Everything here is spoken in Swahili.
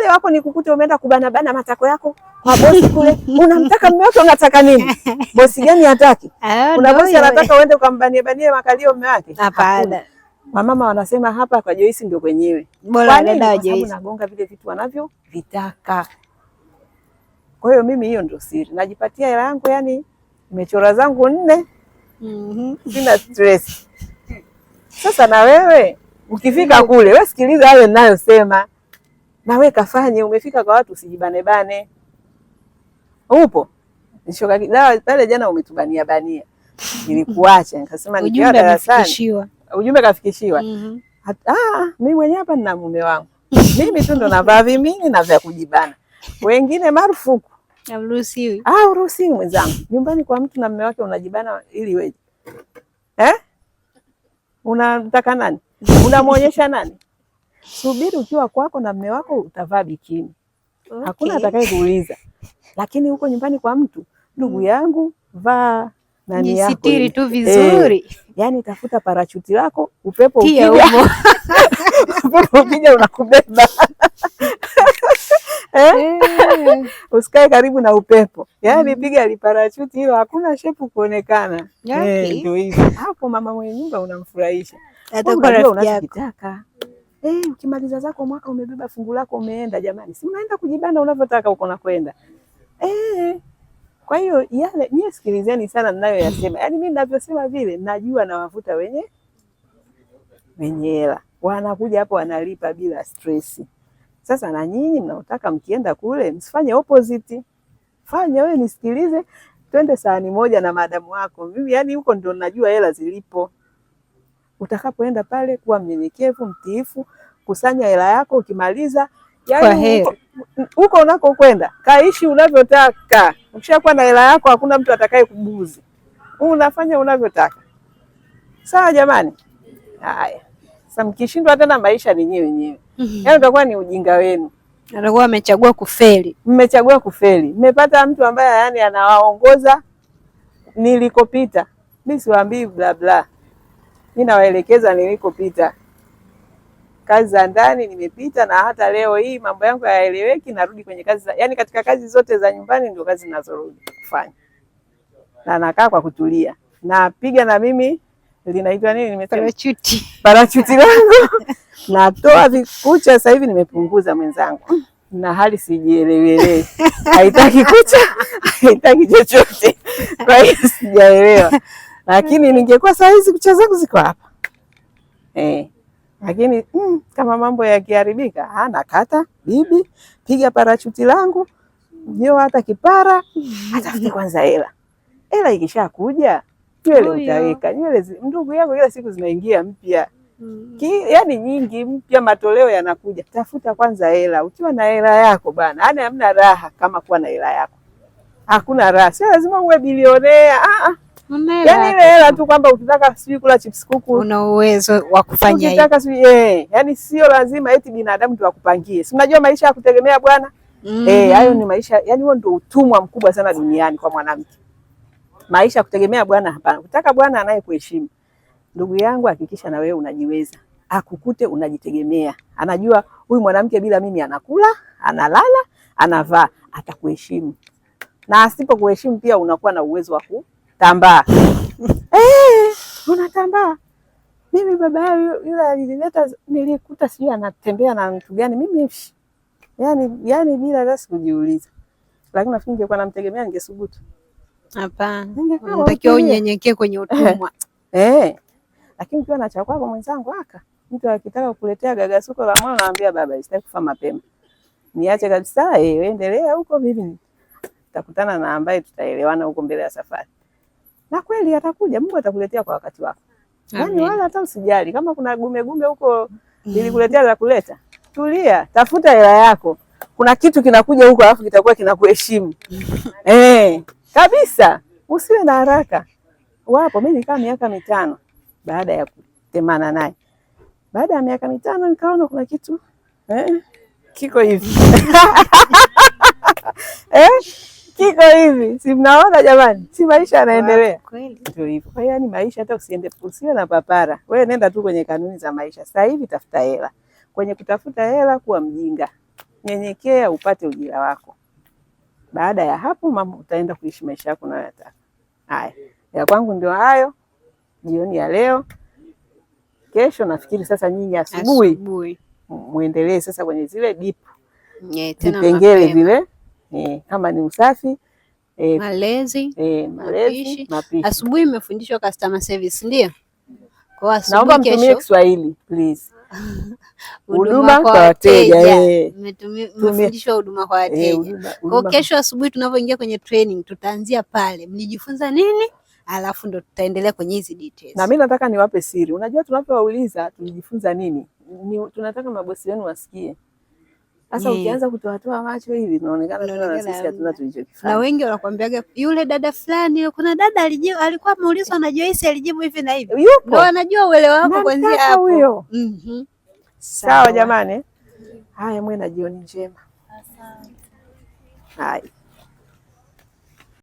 ole wako nikukute umeenda kubana bana matako yako kwa bosi kule. Unamtaka mume wake, unataka nini? Bosi gani hataki? Kuna bosi anataka uende ukambanie banie makalio mume wake? Hapana. Mama wanasema hapa kwa Joyce ndio kwenyewe. Bora dada Joyce. Nagonga vile vitu wanavyo vitaka. Kwa hiyo mimi hiyo ndio siri. Najipatia hela yangu, yani nimechora zangu 4. Sina stress. Sasa na wewe ukifika kule, wewe sikiliza yale ninayosema. Na wewe kafanye, umefika kwa watu usijibane bane. Upo? Nishoka dawa pale jana umetubania bania. Nilikuacha nikasema nikiwa darasani. Ujumbe kafikishiwa. Mimi mwenyewe hapa nina mume wangu. Mimi tu ndo navaa vimini na vya kujibana. Wengine marufuku. Uruhusiwi. Uruhusiwi mwenzangu. Nyumbani kwa mtu na mume wake unajibana ili weje? Unataka nani? Unamuonyesha nani? Subiri ukiwa kwako na mume wako utavaa bikini. Okay. Hakuna atakaye kuuliza. Lakini huko nyumbani kwa mtu, ndugu yangu, vaa nani yako. Jisitiri tu vizuri. Yani tafuta parachuti lako, upepo ukija. Upepo ukija unakubeba. Usikae karibu na upepo. Yani piga liparachuti hilo, hakuna shepu kuonekana. Ndio hivyo. Hapo mama mwenye nyumba unamfurahisha. Atakuwa rafiki yako. Ukimaliza zako mwaka umebeba fungu lako umeenda, jamani. Si unaenda kujibanda unavyotaka uko nakwenda. Kwa hiyo yale nyie sikilizeni sana ninayoyasema. Yaani mimi ninavyosema vile najua nawavuta wenye hela. Wanakuja hapo wanalipa bila stress. Sasa na nyinyi mnaotaka mkienda kule msifanye opposite. Fanya wewe nisikilize, twende sahani moja na madamu wako. Mimi yani huko ndio najua hela zilipo. Utakapoenda pale kuwa mnyenyekevu, mtiifu, kusanya hela yako, ukimaliza yani huko unako kwenda kaishi unavyotaka. Ukishakuwa na hela yako hakuna mtu atakaye kubuzi. Unafanya unavyotaka. Sawa jamani? Haya. Sasa mkishindwa tena maisha ni nyewe wenyewe. Yaani utakuwa ni ujinga wenu. Anakuwa amechagua kufeli. Mmechagua kufeli. Mmepata mtu ambaye yani anawaongoza nilikopita. Mimi siwaambii bla bla. Mimi nawaelekeza nilikopita. Kazi za ndani nimepita, na hata leo hii mambo yangu hayaeleweki, narudi kwenye kazi za, yani katika kazi zote za nyumbani ndio kazi ninazorudi kufanya. Na nakaa kwa kutulia. Napiga na mimi linaitwa nini nimesema? Parachuti langu. Natoa vikucha, sasa hivi nimepunguza mwenzangu. Na hali sijielewele. Haitaki kucha, haitaki chochote. Kwa hiyo sijaelewa. Lakini ningekuwa saa hizi kucha zangu ziko hapa. Lakini kama mambo yakiharibika, nakata bibi, piga parachuti langu, ndio hata kipara, atafute kwanza hela. Hela ikishakuja, nywele utaweka. Nywele ndugu yangu kila siku zinaingia mpya. Yaani nyingi mpya, matoleo yanakuja. Tafuta kwanza hela. Ukiwa na hela yako bana, yani hamna raha kama kuwa na hela yako. Hakuna raha. Sio lazima uwe bilionea. Yaani ile hela tu kwamba ukitaka sijui kula chips kuku una uwezo wa kufanya hivyo. Ukitaka sijui yaani sio lazima eti binadamu tu akupangie. Si unajua maisha ya kutegemea bwana? Hayo ni maisha, yaani huo ndio utumwa mkubwa sana duniani kwa mwanamke. Maisha ya kutegemea bwana hapana. Ukitaka bwana anayekuheshimu. Ndugu yangu, hakikisha na wewe unajiweza. Akukute unajitegemea. Anajua huyu mwanamke bila mimi anakula, analala, anavaa, atakuheshimu. Na asipokuheshimu pia unakuwa na uwezo wa kutambaa. Unatambaa. Mimi baba yao yule alinileta, nilikuta sijui anatembea na mtu gani. Mimi yani bila hata kujiuliza. Lakini nafikiri ningekuwa namtegemea ningesubutu. Hapana. Unatakiwa unyenyekee kwenye utumwa. Lakini ukiwa na cha kwako mwenzangu mtu akitaka kukuletea gagasuko la moyo naambia baba sitaki kufa mapema. Niache kabisa, wewe endelea huko, mimi tutakutana na ambaye tutaelewana huko mbele ya safari. Na kweli atakuja, Mungu atakuletea kwa wakati wako. Yaani wala hata usijali kama kuna gume huko nilikuletea za kuleta. Tulia, tafuta hela yako. Kuna kitu kinakuja huko alafu kitakuwa kinakuheshimu. Kabisa. Usiwe na haraka. Wapo mimi nikaa miaka 5 baada ya kutemana naye. Baada ya miaka 5 nikaona kuna kitu kiko hivi. Kiko hivi. Si mnaona jamani? Si maisha yanaendelea. Kweli. Ndio hivyo. Kwa hiyo ni maisha, hata usiwe na papara. Wewe nenda tu kwenye kanuni za maisha. Sasa hivi tafuta hela. Kwenye kutafuta hela kuwa mjinga. nyenyekea upate ujira wako. Baada ya hapo mambo utaenda kuishi maisha yako unayotaka. Haya, ya kwangu ndio hayo jioni ya leo. Kesho nafikiri sasa nyinyi asubuhi muendelee sasa kwenye zile dipu vipengele vile kama ni usafi malezi, mapishi. Asubuhi imefundishwa customer service, ndio? Kwa asubuhi naomba mtumie Kiswahili please. Huduma kwa wateja. Tumefundishwa huduma kwa wateja. Kwa kesho asubuhi tunapoingia kwenye training tutaanzia pale. Mlijifunza nini? Alafu ndo tutaendelea kwenye hizi details. Na mimi nataka niwape siri. Unajua tunapowauliza tulijifunza nini? Tunataka mabosi wenu wasikie. Sasa ukianza kutoa macho hivi inaonekana sana sisi hatuna tulichokifanya. Na wengi wanakuambiaga yule dada fulani, kuna dada alikuwa ameulizwa na Joyce alijibu hivi na hivi. Ndio wanajua uelewa wako kuanzia hapo. Sawa jamani. Haya, mwe na jioni njema. Asante. Hai.